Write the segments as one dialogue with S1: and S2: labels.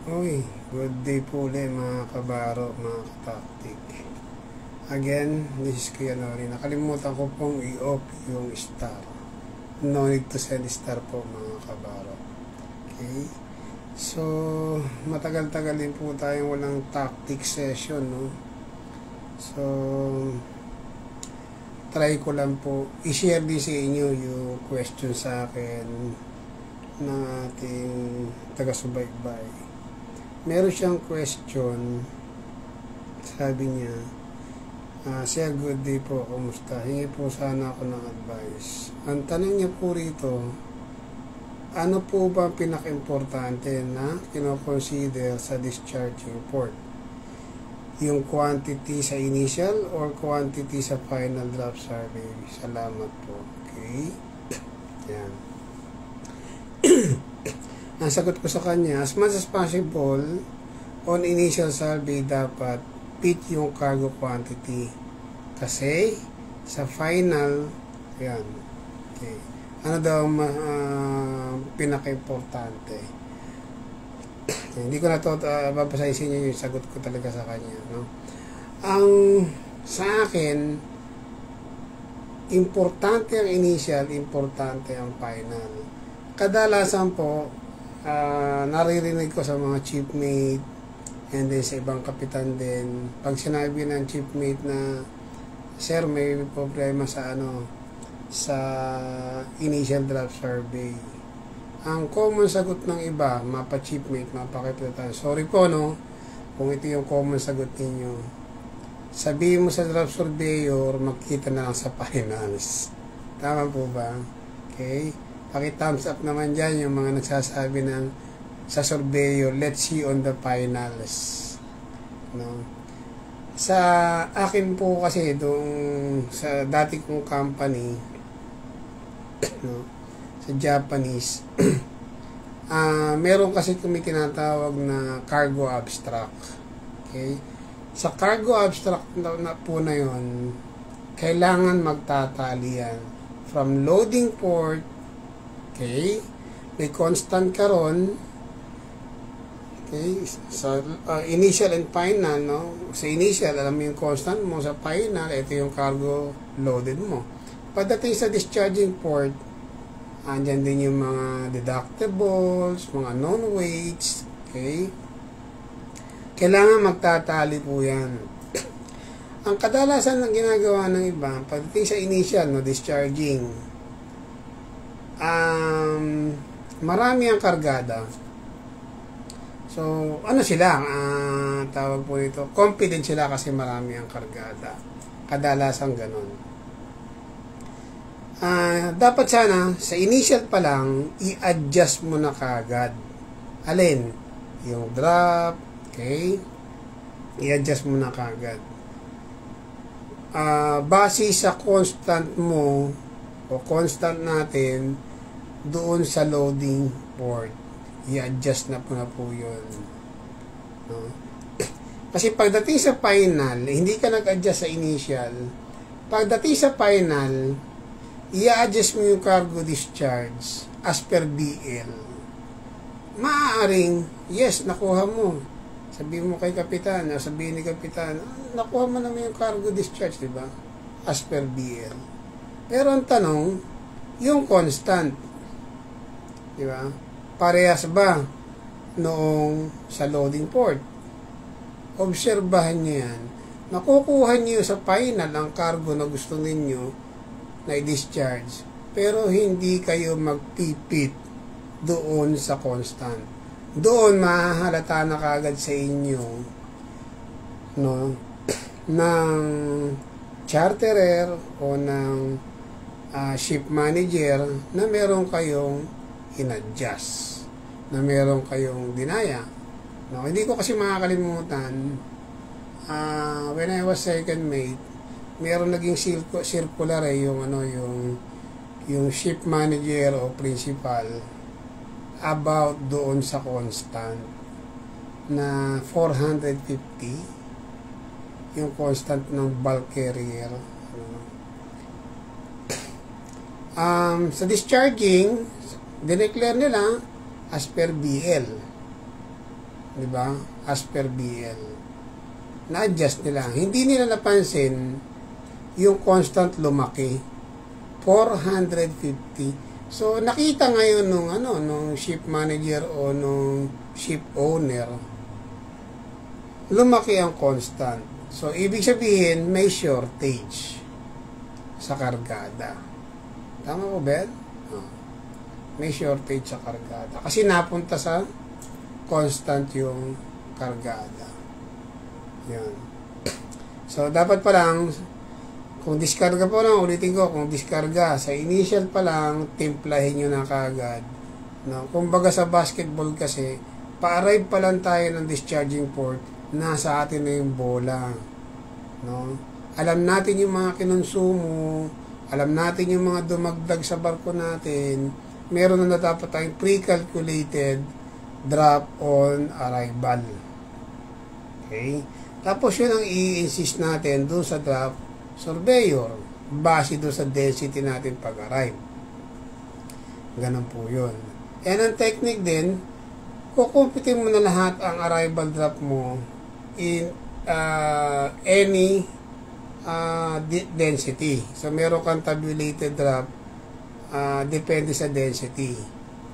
S1: Uy, good day po ulit mga kabaro, mga kataktik. Again, this is Kuya Nori. Nakalimutan ko pong i-off yung star. No need to send star po mga kabaro. Okay? So, matagal-tagal din po tayong walang tactic session, no? So, try ko lang po i-share din sa inyo yung question sa akin ng ating taga-subaybay. Meron siyang question. Sabi niya, Sir, good day po, kumusta? Hingi po sana ako ng advice. Ang tanong niya po rito, ano po ba pinaka-importante na kinoconsider sa discharging port? Yung quantity sa initial or quantity sa final draft survey? Salamat po. Okay? Yan. Ang sagot ko sa kanya, as much as possible, on initial survey dapat fit yung cargo quantity. Kasi, sa final, yan. Okay. Ano daw pinaka-importante? Hindi ko na ito babasahin sa inyo yung sagot ko talaga sa kanya. No? Ang sa akin, importante ang initial, importante ang final. Kadalasan po, naririnig ko sa mga chiefmate and then sa ibang kapitan din, pag sinabi ng chiefmate na, Sir, may problema sa sa initial draft survey. Ang common sagot ng iba, mapa chiefmate, mapa kapitan, sorry po no, kung ito yung common sagot ninyo, sabihin mo sa draft surveyor, magkita na lang sa finals. Tama po ba? Okay? Paki-thumbs up naman dyan yung mga nagsasabi ng sa surveyor, let's see on the finals. No? Sa akin po kasi doon sa dati kong company, no, sa Japanese, meron kasi kami tinatawag na cargo abstract. Okay? Sa cargo abstract na po na yun, kailangan magtatali yan. From loading port, okay, may constant ka ron, okay, sa initial and final, no? Sa initial, alam mo yung constant mo, sa final, ito yung cargo loaded mo. Pagdating sa discharging port, andyan din yung mga deductibles, mga non-weights, okay? Kailangan magtatali po yan. Ang kadalasan ng ginagawa ng iba, pagdating sa initial, no, discharging, marami ang kargada. So, ano sila? Tawag po ito, confident sila kasi marami ang kargada. Kadalasan ganun. Dapat sana, sa initial pa lang, i-adjust mo na kagad. Alin? Yung drop, okay? I-adjust mo na kagad. Base sa constant mo, o constant natin, doon sa loading port, i-adjust na po yun. No? Kasi pagdating sa final, hindi ka nag-adjust sa initial. Pagdating sa final, i-adjust mo yung cargo discharge as per BL. Maaaring, yes, nakuha mo. Sabihin mo kay kapitan, sabihin ni kapitan, nakuha mo naman yung cargo discharge, diba? As per BL. Pero ang tanong, yung constant, diba? Parehas ba noong sa loading port? Obserbahan nyo yan. Nakukuha nyo sa final ang cargo na gusto ninyo na i-discharge. Pero hindi kayo magpipit doon sa constant. Doon mahahalata na kagad sa inyo, no, ng charterer o ng ship manager na meron kayong in-adjust, na meron kayong dinaya. No, hindi ko kasi makakalimutan, when I was second mate, meron naging circular yung ship manager o principal about doon sa constant na 450 yung constant ng bulk carrier. Sa discharging, dineclare nila as per BL. Di ba? As per BL. Na-adjust nila. Hindi nila napansin yung constant lumaki. 450. So, nakita ngayon nung ship manager o nung ship owner, lumaki ang constant. So, ibig sabihin, may shortage sa kargada. Tama ko, Ben? May shortage sa kargada. Kasi napunta sa constant yung kargada. Yan. So, dapat pa lang, kung diskarga po lang, ulitin ko, kung diskarga, sa initial pa lang, timplahin nyo na kagad. No? Kumbaga sa basketball kasi, pa-arrive pa lang tayo ng discharging port, nasa atin na yung bola. No? Alam natin yung mga kinonsumo, alam natin yung mga dumagdag sa barko natin, meron na dapat tayong pre-calculated drop on arrival. Okay? Tapos yun ang i-insist natin doon sa drop surveyor, base doon sa density natin pag-arrive. Ganun po yun. And ang technique din, kukumpitin mo na lahat ang arrival drop mo in any density. So, meron kang tabulated drop, depende sa density.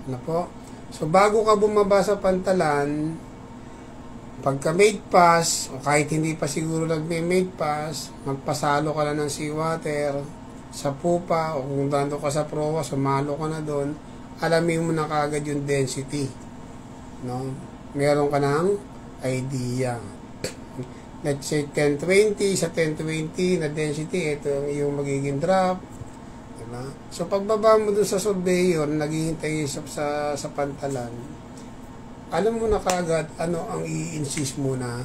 S1: Ano po? So, bago ka bumaba sa pantalan, pagka made pass, o kahit hindi pa siguro nagme-made pass, magpasalo ka lang ng seawater sa pupa, o kung dando ka sa proa, sumalo ka na doon, alamin mo na kagad yung density. No? Meron ka ng idea. Let's say 1020, sa 1020 na density, ito yung magiging drop. Diba? So, pagbaba mo doon sa surveyor, naghihintay sa pantalan, alam mo na kagad ano ang i-insist mo na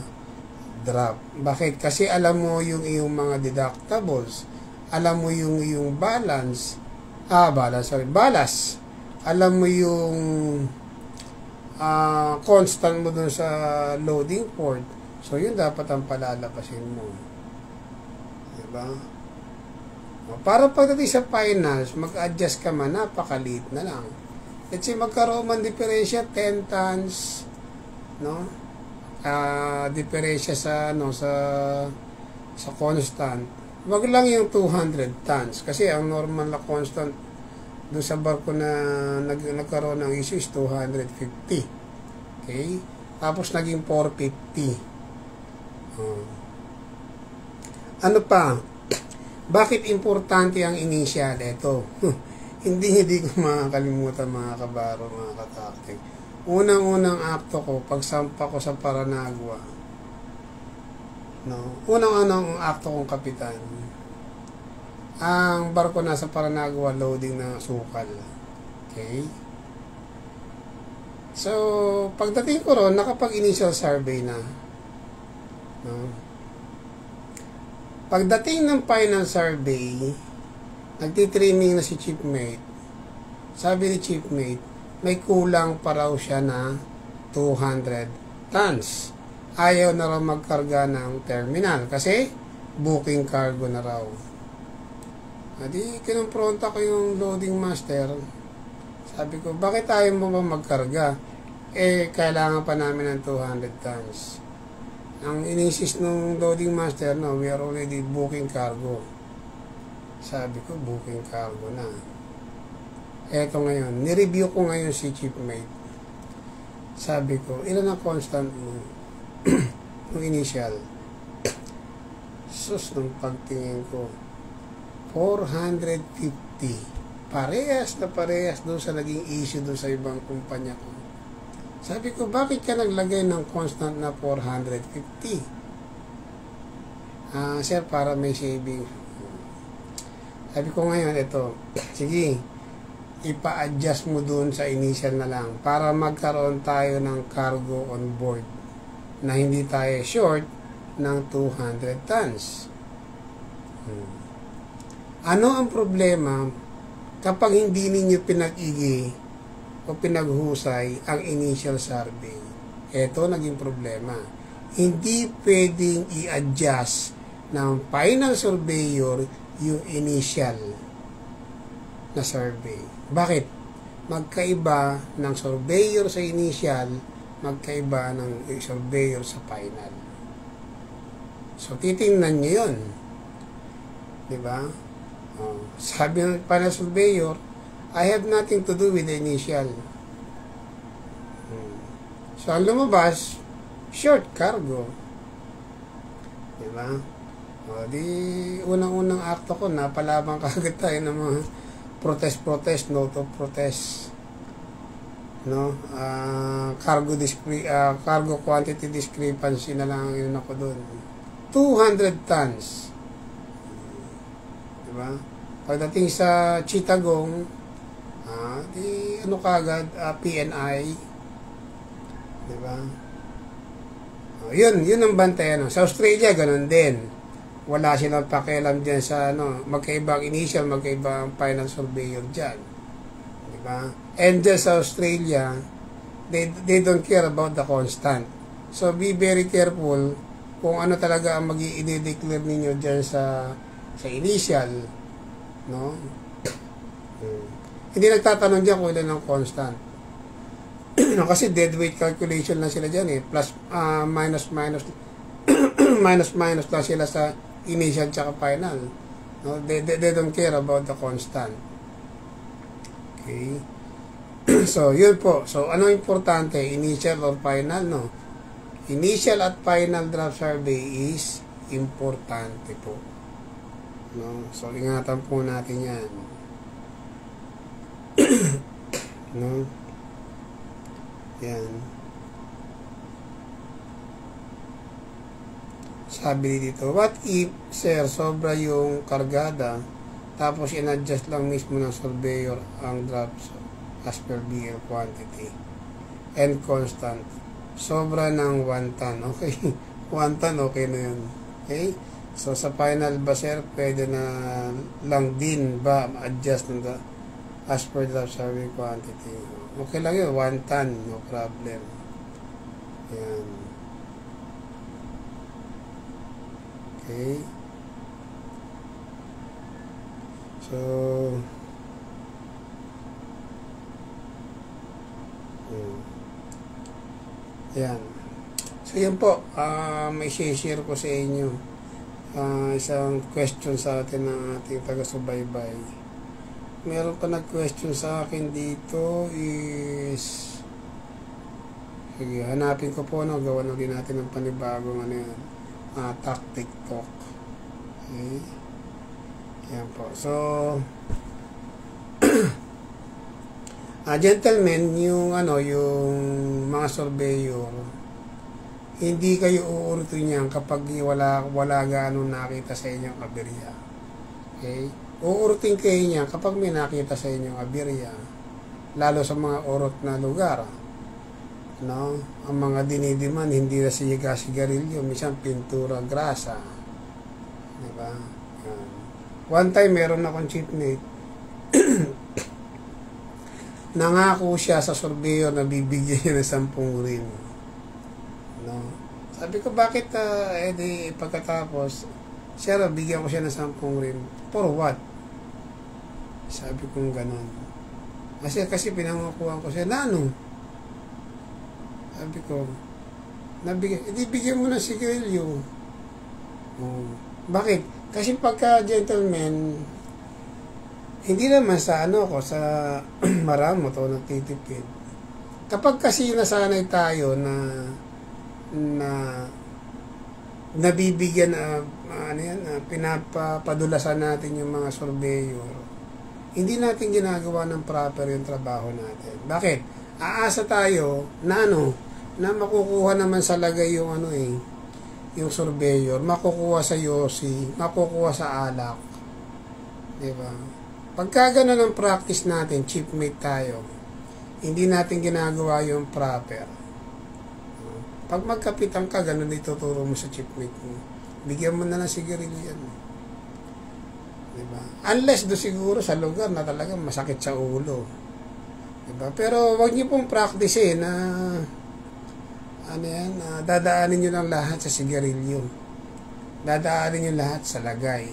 S1: drop. Bakit? Kasi alam mo yung iyong mga deductibles. Alam mo yung balance. Balance. Alam mo yung constant mo dun sa loading port. So, yun dapat ang palalabasin mo. Diba? Para pagdating sa finals, mag-adjust ka man, napakaliit na lang. Let's say, magkaroon man diferensya 10 tons, no? Diferensya sa constant. Wag lang yung 200 tons. Kasi ang normal na constant doon sa barko na nagkaroon ng issue is 250. Okay? Tapos naging 450. Ano pa? Bakit importante ang initial? Ito. Hindi ko makakalimutan, mga kabaro, mga kataktik. Unang-unang akto ko, pagsampa ko sa Paranagua. No? Unang-unang akto kong kapitan. Ang barko nasa Paranagua, loading na sukal. Okay? So, pagdating ko ron, nakapag-initial survey na. No? Pagdating ng final survey, nagtitrimming na si Chiefmate. Sabi ni Chiefmate, may kulang pa raw siya na 200 tons. Ayaw na raw magkarga ng terminal kasi booking cargo na raw. Adi, kinumpronta ko yung loading master. Sabi ko, bakit ayaw mo ba magkarga? Kailangan pa namin ng 200 tons. Ang ininsist ng loading master, no, we are already booking cargo. Sabi ko, booking cargo na. Eto ngayon, nireview ko ngayon si Chiefmate. Sabi ko, ilan ang constant mo? Yung initial. Sus, nung pagtingin ko, 450. Parehas doon sa naging issue doon sa ibang kumpanya ko. Sabi ko, bakit ka naglagay ng constant na 450? Sir, para may saving. Sabi ko ngayon, ito, sige, ipa-adjust mo dun sa initial na lang para magkaroon tayo ng cargo on board na hindi tayo short ng 200 tons. Ano ang problema kapag hindi ninyo pinag-igi o pinaghusay ang initial survey? Ito naging problema. Hindi pwedeng i-adjust ng final surveyor yung initial na survey. Bakit? Magkaiba ng surveyor sa initial magkaiba ng surveyor sa final. So, titingnan nyo yun. Diba? Sabi ng final surveyor, I have nothing to do with the initial. So, ang lumabas, short cargo. Diba? Di unang-unang akto ko, napalabang kagad tayo ng mga protest, note of protest. No? Cargo quantity discrepancy na lang yun ako doon. 200 tons. Diba? Pagdating sa Chittagong, di ano kagad, PNI. Diba? Yun ang bantayan. Sa Australia, ganun din. Wala silang pakialam dyan sa magkaibang initial, magkaibang final surveyor dyan. Diba? And dyan sa Australia, they don't care about the constant. So, be very careful kung ano talaga ang mag-i-declare ninyo dyan sa initial. No? Hindi nagtatanong dyan kung ilan ang constant. Kasi deadweight calculation lang sila dyan plus, minus minus lang sila sa initial tsaka final. No? They don't care about the constant. Okay. So, yun po. So, ano importante? Initial or final, no? Initial at final draft survey is importante po. No? So, ingatan po natin yan. No? Yan. Sabi dito, what if, sir, sobra yung kargada, tapos in-adjust lang mismo ng surveyor ang drops as per BL quantity and constant. Sobra ng 1 ton. Okay. 1 ton, okay na yun. Okay? So, sa final ba, sir, pwede na lang din ba adjust ng as per drop survey quantity? Okay lang yun. 1 ton. No problem. Yan. Okay. So, yan. So, yan po. May share ko sa inyo. Isang question sa atin ng ating taga-subaybay. Meron pa nag-question sa akin dito is sige, hanapin ko po, no? Gawa na din natin ng panibagong tactic talk. Okay. Yan po. So, gentlemen, yung mga surveyor, hindi kayo uurto niyan kapag wala gaano nakita sa inyong aberya. Okay? Uurting kayo niya kapag may nakita sa inyong aberya, lalo sa mga urot na lugar. No? Ang mga dinidiman, hindi na sigarilyo, minsan pintura, grasa. Diba? Yan. One time, meron akong chiefmate. Nangako siya sa surveyor na bibigyan niya ng 10 rin. No? Sabi ko, bakit pagkatapos, siya bigyan ko siya ng 10 rin. For what? Sabi ko gano'n. Kasi pinangakuhan ko siya, sabi ko, bigyan mo ng sigarilyo. Bakit? Kasi pagka gentleman, hindi naman sa sa maramot o nagtitipid. Kapag kasi nasanay tayo na nabibigyan pinapadulasan natin yung mga surveyor, hindi natin ginagawa ng proper yung trabaho natin. Bakit? Aasa tayo na makukuha naman sa lagay yung yung surveyor, makukuha sa yosi, makukuha sa alak. Diba? Pagka ganun ang practice natin, chiefmate tayo, hindi natin ginagawa yung proper. Pag magkapitan ka, ganun ituturo mo sa chiefmate mo. Bigyan mo na ng sigarilyo yan. Diba? Unless do siguro sa lugar na talagang masakit sa ulo. Diba? Pero wag niyo pong practice na dadaanin nyo lang lahat sa sigarilyo. Dadaanin nyo lahat sa lagay.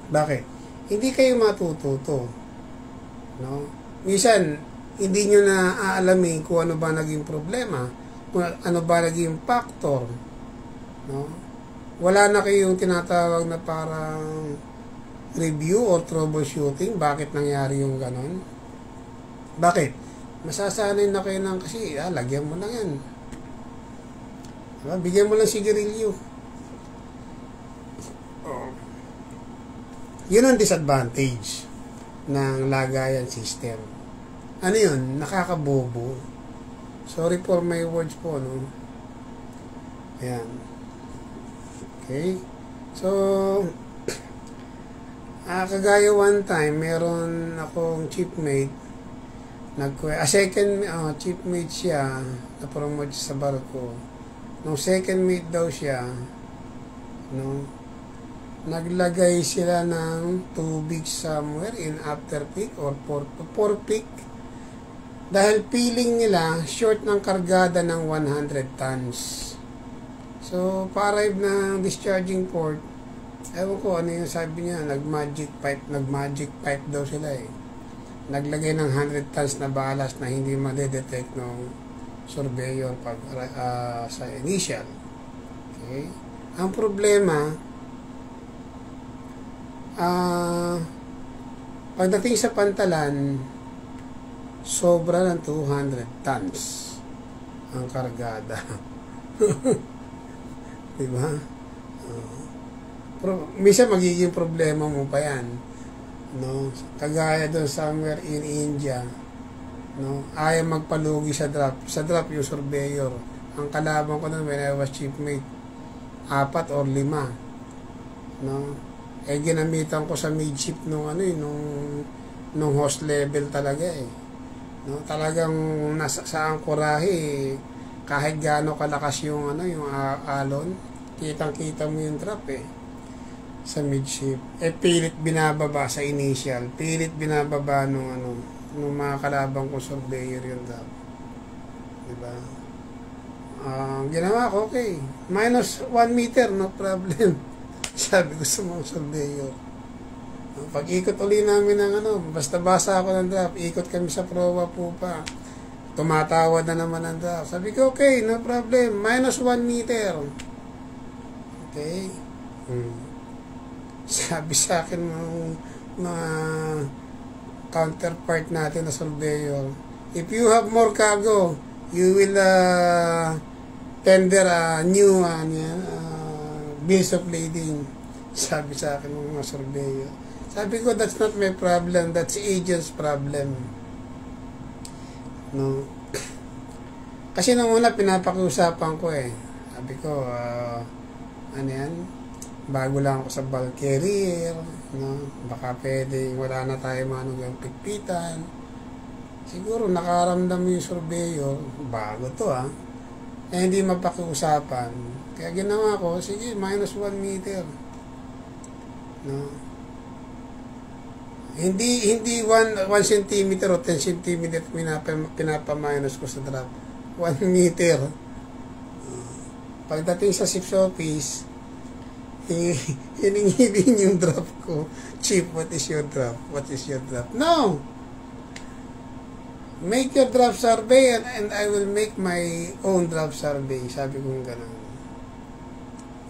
S1: Bakit? Hindi kayo matututo. No? Minsan, hindi nyo na aalamin kung ano ba naging problema, kung ano ba naging factor, no? Wala na kayong tinatawag na parang review or troubleshooting, bakit nangyari yung ganon? Bakit? Masasanay na kayo ng kasi, lagyan mo lang yan. Diba? Bigyan mo lang sigarilyo. Yun ang disadvantage ng lagayan system. Ano yun? Nakakabobo. Sorry for my words po, no? Ayan. Okay? So, kagaya one time, meron akong chipmate, chipmate siya, na-promote sa barko. Nung second mate daw siya, no, naglagay sila ng tubig somewhere in after peak or for peak dahil feeling nila short ng kargada ng 100 tons. So, pa-arrive ng discharging port, ewan ko ano yung sabi niya, nag-magic pipe daw sila eh. Naglagay ng 100 tons na balas na hindi madedetect ng surveyor pag sa initial. Okay? Ang problema, pagdating sa pantalan, sobra ng 200 tons ang kargada. Diba? Minsan magiging problema mo pa yan, no? Kagaya doon somewhere in India, no? Ayaw magpalugi sa drop yung surveyor. Ang kalaban ko noon when I was chiefmate, 4 or 5, no? Ginamitan ko sa midship nung host level talaga eh, no? Talagang nasa sa ankorahe, kahit gaano kalakas yung yung alon, kitang-kita mo yung drop eh sa midship. Pilit binababa sa initial, pilit binababa nung mga kalabang ko surveyor yung drop. Diba? Ginawa ko, okay, minus 1 meter, no problem. Sabi ko sa mga surveyor. Pag ikot uli namin ng basta basa ako ng drop, ikot kami sa proa po pa. Tumatawad na naman ang drop. Sabi ko, okay, no problem, minus 1 meter. Okay? Sabi sa akin mga counterpart natin na surveyor, if you have more cargo, you will tender a new bills of lading. Sabi sa akin ng mga surveyor. Sabi ko, that's not my problem, that's agent's problem. No? Kasi nung una pinapakiusapan ko eh. Sabi ko, bago lang ako sa bulk carrier, no? Baka pwedeng wala na tayo manugang pigpitan. Siguro nakaramdam yung surveyor, bago to hindi mapakiusapan. Kaya ginawa ko, sige, minus 1 meter. No? Hindi 1 centimeter o 10 centimeter pinapa-minus ko sa drop. 1 meter. Pagdating sa ship's office, hiningilin yung drop ko. Chief, what is your drop? What is your drop? No! Make your drop survey and I will make my own drop survey. Sabi ko gano'n.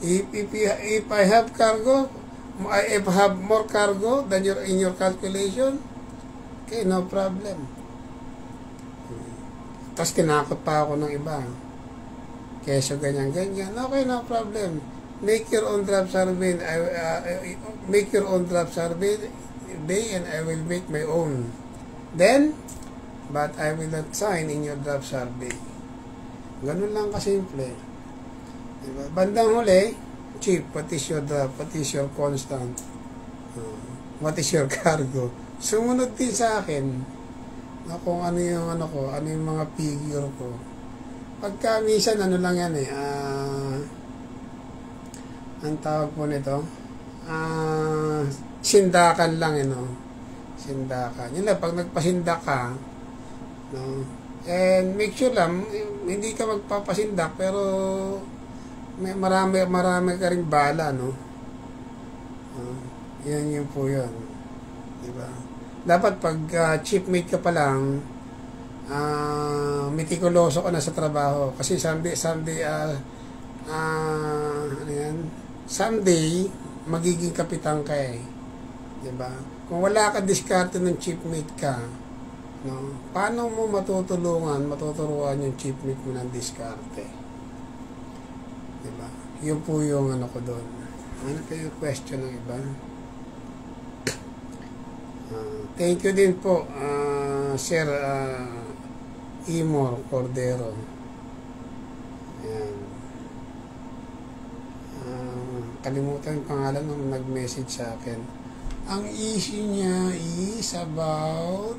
S1: If I have cargo, if I have more cargo than in your calculation, okay, no problem. Tapos kinakot pa ako ng iba. Keso ganyan. Okay, no problem. Make your own drop survey. Make your own drop survey and I will make my own. Then, but I will not sign in your drop survey. Ganun lang kasimple. Diba? Bandang huli, Chief, what is your drop? What is your constant? What is your cargo? Sumunod din sa akin kung ano yung ano yung mga figure ko. Pagka minsan lang yan ang tawag po nito, sindakan lang sindakan. Yun lang, pag nagpasindak ka, no? And make sure lang, hindi ka magpapasindak, pero may marami ka ring bala, no? Yan yun po yun. Diba? Dapat pag chipmate ka pa lang, mitikuloso ka na sa trabaho. Kasi someday, ano yan? Someday, magiging kapitan ka eh. Diba? Kung wala ka diskarte ng chiefmate ka, no? Paano mo matuturuan yung chiefmate mo ng diskarte? Diba? Yun po yung ano ko doon. Ano pa yung question ng iba? Thank you din po, Sir Imor Cordero. Ayan. Kalimutan yung pangalan nung nag-message sa akin. Ang issue niya is about...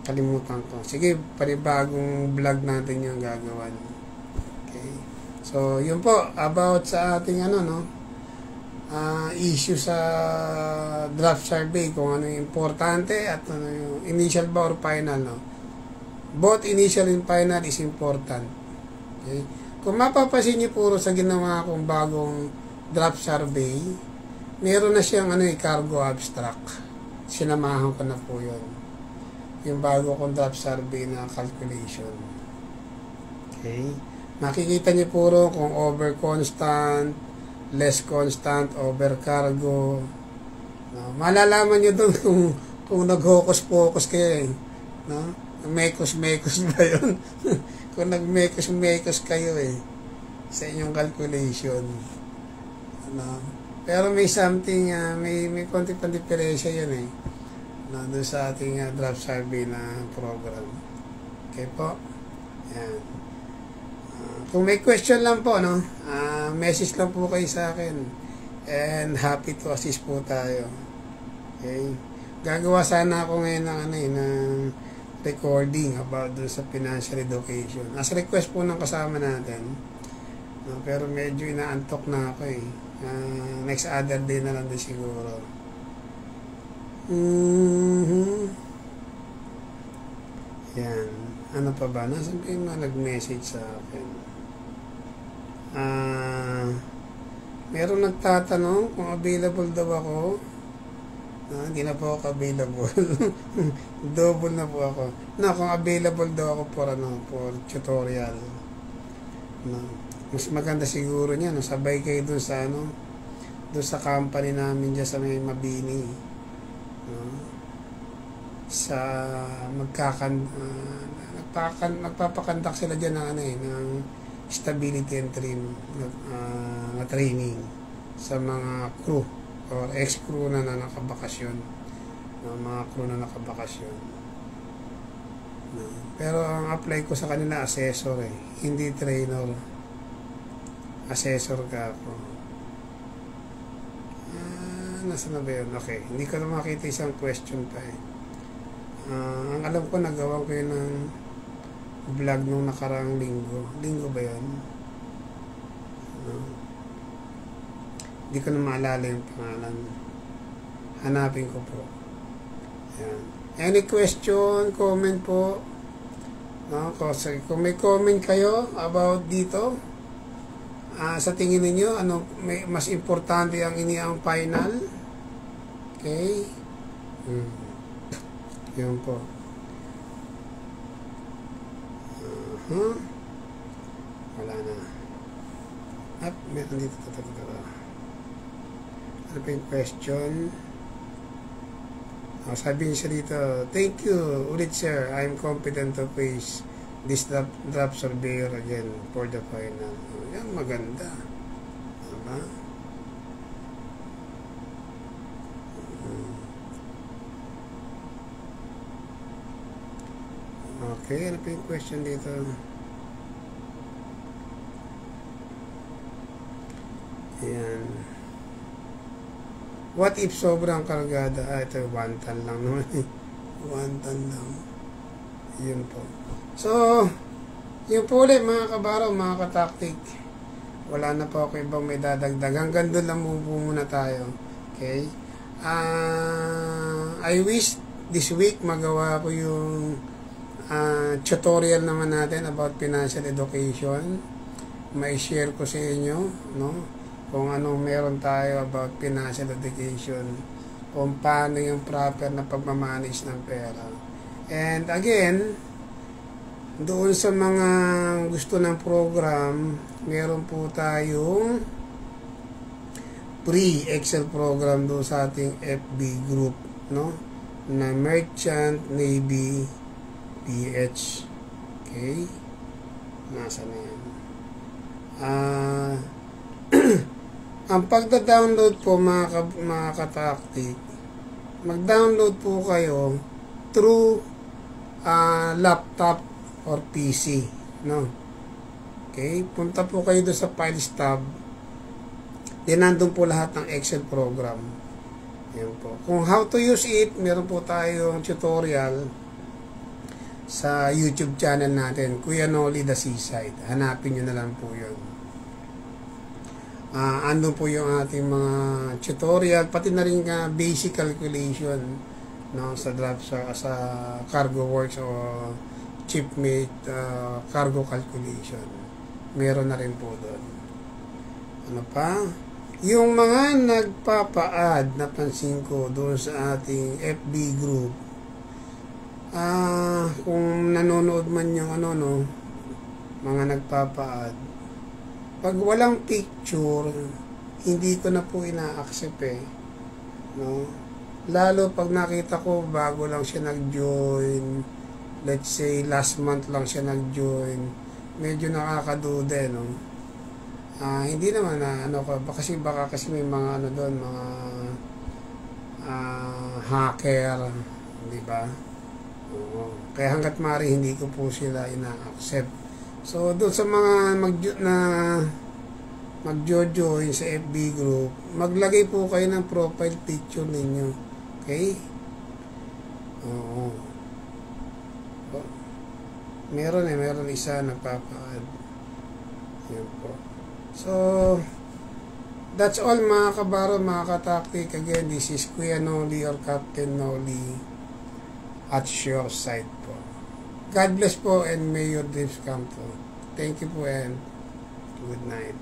S1: Kalimutan ko. Sige, panibagong vlog natin yung gagawin. Okay. So, yun po, about sa ating issue sa draft survey, kung ano yung importante at ano yung initial ba or final, no? Both initial and final is important. Okay? Kung mapapasin niyo puro sa ginawa kong bagong draft survey, meron na siyang cargo abstract. Sinamahan ko na po yun. Yung bago kong draft survey na calculation. Okay? Makikita niyo puro kung over constant, less constant, over cargo. No? Malalaman nyo doon kung nag-hocus-pocus kayo eh. No? Mekos-mekos ba yun? Kung nag-mekos-mekos kayo eh sa inyong calculation. No? Pero may something, may konti pang diferensya yun eh. No? Doon sa ating draft survey na program. Okay po? Yan. Kung may question lang po, no? Message lang po kayo sa akin. And happy to assist po tayo. Okay? Gagawa sana ako ngayon ng recording about dun sa financial education. As request po ng kasama natin. No? Pero medyo inaantok na ako eh. Next other day na lang din siguro. Yan. Ano pa ba? Nasaan pa yung nag-message sa akin? Meron nagtatanong kung available daw ako. Hindi na po ako available. Double na po ako. No, kung available daw ako for tutorial. No. Mas maganda siguro niya, no, sabay kayo dun sa company namin dyan sa may Mabini. No. Sa nagpapakandak sila dyan ng stability and na training sa mga crew or ex-crew na nakabakasyon, mga crew na nakabakasyon. Pero ang apply ko sa kanila assessor eh, hindi trainer. Assessor ka ako. Nasa na ba yun? Okay, hindi ko na makita isang question pa eh. Ang alam ko, nagawa ko yun ng vlog nung nakaraang linggo. Linggo ba yun? Hindi ko na maalala yung pangalan. Hanapin ko po. Ayan. Any question, comment po. Kung may comment kayo about dito, sa tingin ninyo, may mas importante ang final? Okay? Yun po. Wala na. At meron dito. Ano pa yung question? Sabi niya dito, thank you ulit sir, I'm confident to face this draft surveyor again for the final. Yan, maganda. Diba? Okay, ano pa yung question dito? Ayan. What if sobrang kargada? Ito, 1 ton lang naman eh. 1 ton lang. Yun po. So, yun po ulit mga kabaraw, mga kataktik. Wala na po ako ibang may dadagdag. Hanggang doon lang muna tayo. Okay? I wish this week magawa ko yung tutorial naman natin about financial education. May share ko sa inyo, no? Kung anong meron tayo about financial education, kung paano yung proper na pagmamanage ng pera. And again, doon sa mga gusto ng program, meron po tayong free Excel program doon sa ating FB group, no? Na Merchant Navy PH. Okay? Nasa na yan? Ang pagda-download po mga kataktik, mag-download po kayo through laptop or PC, no? Okay? Punta po kayo doon sa Files tab. Then nandun po lahat ng Excel program. Yan po. Kung how to use it, meron po tayong tutorial sa YouTube channel natin, Kuya Noli The Seaside. Hanapin nyo na lang po yun. Andun po yung ating mga tutorial, pati na rin basic calculation, no, sa Cargo Works o Shipmate cargo calculation. Meron na rin po doon. Ano pa? Yung mga nagpapa-add, napansin ko doon sa ating FB group, kung nanonood man yung mga nagpapa-add, pag walang picture, hindi ko na po ina-accept no? Lalo pag nakita ko bago lang siya nag-join, let's say last month lang siya nag-join, medyo nakakaduda, no? Hindi naman baka kasi may mga doon, mga hacker, di ba? Oo. Kaya hangga't maaari hindi ko po sila ina-accept. So doon sa mga mag-join sa FB group, maglagay po kayo ng profile picture ninyo. Okay? Oo. Meron isa nagpapa-add. Yan po. So, that's all mga kabaro, mga kataktik. Again, this is Kuya Noli or Captain Noli at your side po. God bless po and may your dreams come true. Thank you po and good night.